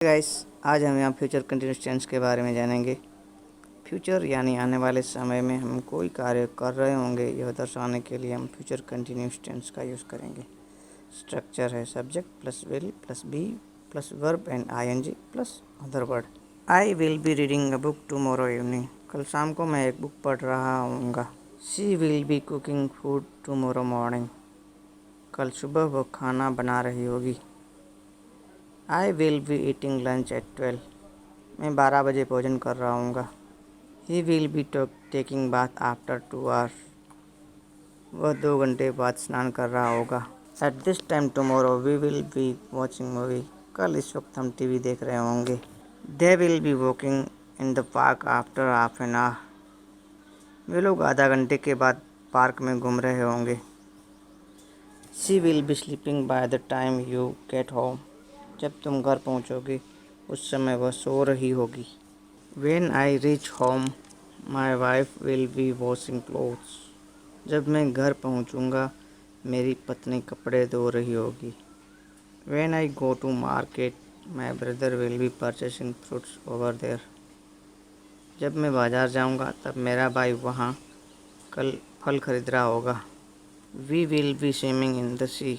Guys, आज हम यहाँ फ्यूचर कंटिन्यूस टेंस के बारे में जानेंगे। फ्यूचर यानी आने वाले समय में हम कोई कार्य कर रहे होंगे, यह दर्शाने के लिए हम फ्यूचर कंटिन्यूस टेंस का यूज़ करेंगे। स्ट्रक्चर है subject plus will plus be plus verb and ING plus other word. I will be reading a book tomorrow evening. कल शाम को मैं एक बुक पढ़ रहा हूँगा। She will be cooking food tomorrow morning. कल सुबह वो खाना बना रही होगी। I will be eating lunch at 12। मैं 12 बजे भोजन कर रहा हूँगा। He will be taking bath after 2 hours. वह 2 घंटे बाद स्नान कर रहा होगा। At this time tomorrow we will be watching movie. कल इस वक्त हम टीवी देख रहे होंगे। They will be walking in the park after half an hour. वे लोग आधा घंटे के बाद पार्क में घूम रहे होंगे। She will B sleeping by the time you get home. जब तुम घर पहुंचोगे उस समय वह सो रही होगी। When I reach home, my wife will be washing clothes. जब मैं घर पहुंचूंगा मेरी पत्नी कपड़े धो रही होगी। When I go to market, my brother will be purchasing fruits over there. जब मैं बाजार जाऊंगा तब मेरा भाई वहाँ कल फल खरीद रहा होगा। We will be swimming in the sea.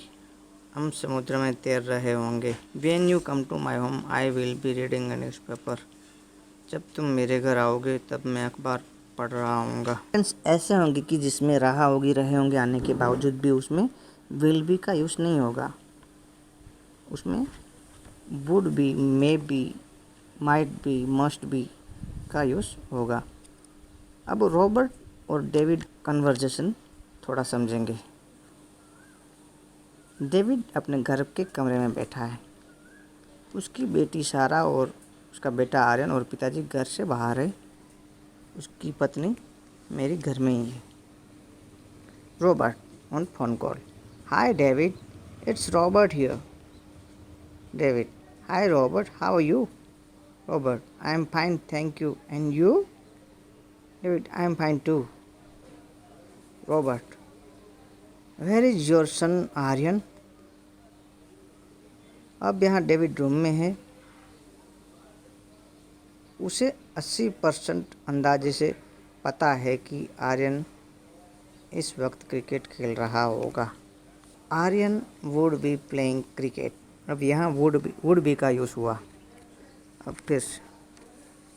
हम समुद्र में तैर रहे होंगे। When you come to my home, I will be reading a newspaper. जब तुम मेरे घर आओगे तब मैं अखबार पढ़ रहा हूँगा। सेंटेंस ऐसे होंगे कि जिसमें रहा होगी रहे होंगे आने के बावजूद भी उसमें विल बी का यूज़ नहीं होगा। उसमें would be, may be, might be, must be का यूज़ होगा। अब रॉबर्ट और डेविड कन्वर्जेशन थोड़ा समझेंगे। डेविड अपने घर के कमरे में बैठा है। उसकी बेटी सारा और उसका बेटा आर्यन और पिताजी घर से बाहर है। उसकी पत्नी मेरी घर में ही है। Robert on phone call. Hi David, it's Robert here. David, hi Robert, how are you? Robert, I am fine thank you, and you? David, I am fine too. Robert, where is your son Aryan? अब यहाँ David room में है। उसे 80% अंदाजे से पता है कि आर्यन इस वक्त क्रिकेट खेल रहा होगा। Aryan would be playing cricket. अब यहाँ वुड बी का यूज़ हुआ। अब फिर से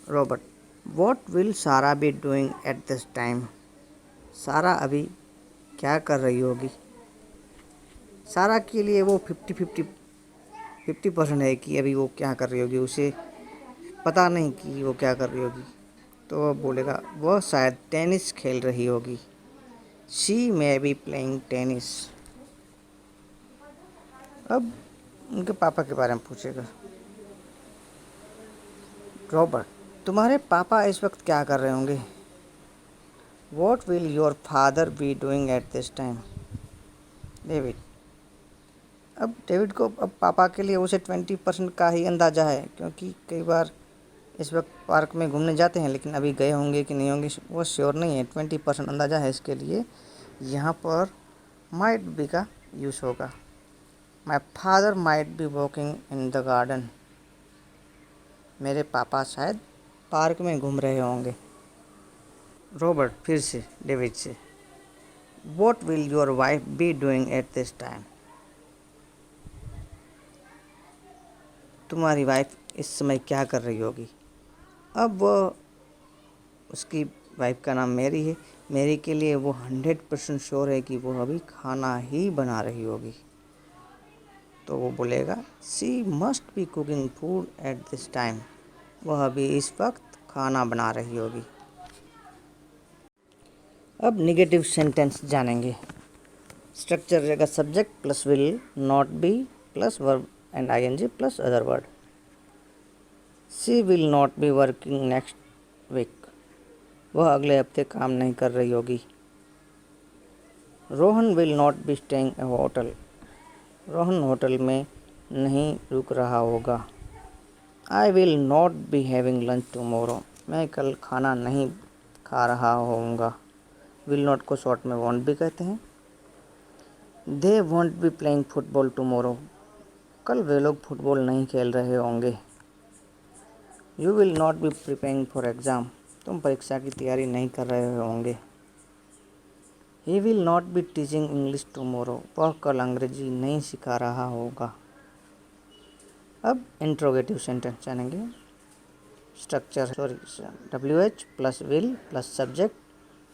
रॉबर्ट, व्हाट विल सारा be doing at this time? सारा अभी क्या कर रही होगी? सारा के लिए वो 50% है कि अभी वो क्या कर रही होगी। उसे पता नहीं कि वो क्या कर रही होगी, तो वह बोलेगा वह शायद टेनिस खेल रही होगी। She may be playing tennis. अब उनके पापा के बारे में पूछेगा। रॉबर्ट, तुम्हारे पापा इस वक्त क्या कर रहे होंगे? What will your father be doing at this time? David, अब डेविड को अब पापा के लिए उसे 20% का ही अंदाज़ा है, क्योंकि कई बार इस वक्त पार्क में घूमने जाते हैं लेकिन अभी गए होंगे कि नहीं होंगे वो श्योर नहीं है। 20% अंदाज़ा है। इसके लिए यहाँ पर माइट बी का यूज़ होगा। My father might be walking in the garden. मेरे पापा शायद पार्क में घूम रहे होंगे। रॉबर्ट फिर से डेविड से, what will your wife be doing at this time? तुम्हारी वाइफ इस समय क्या कर रही होगी? अब वह उसकी वाइफ का नाम मैरी है। मैरी के लिए वो 100% श्योर है कि वो अभी खाना ही बना रही होगी, तो वो बोलेगा she must be cooking food at this time. वह अभी इस वक्त खाना बना रही होगी। अब नेगेटिव सेंटेंस जानेंगे। स्ट्रक्चर रहेगा subject plus will not be plus verb and ING plus other word. She will not be working next week. वह अगले हफ्ते काम नहीं कर रही होगी। Rohan will not be staying a hotel. Rohan hotel में नहीं रुक रहा होगा। I will not be having lunch tomorrow. मैं कल खाना नहीं खा रहा होऊंगा। विल नॉट को शॉर्ट में वॉन्ट भी कहते हैं। They want B playing football tomorrow. कल वे लोग फुटबॉल नहीं खेल रहे होंगे। You will not B preparing for exam, तुम परीक्षा की तैयारी नहीं कर रहे होंगे। He will not be teaching English tomorrow, वह कल अंग्रेजी नहीं सिखा रहा होगा। अब इंट्रोगेटिव सेंटेंस जानेंगे। Structure WH plus will plus subject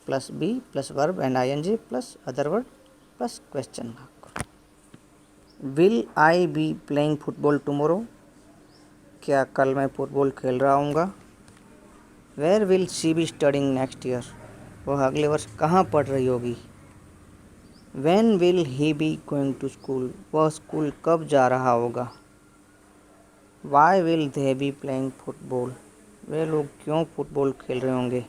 plus be plus verb and ING plus other word plus question mark. Will I be playing football tomorrow, क्या कल मैं फुटबॉल खेल रहा हूँगा। Where will she be studying next year, वह अगले वर्ष कहाँ पढ़ रही होगी। When will he be going to school, वह स्कूल कब जा रहा होगा। Why will they be playing football, वे लोग क्यों फुटबॉल खेल रहे होंगे।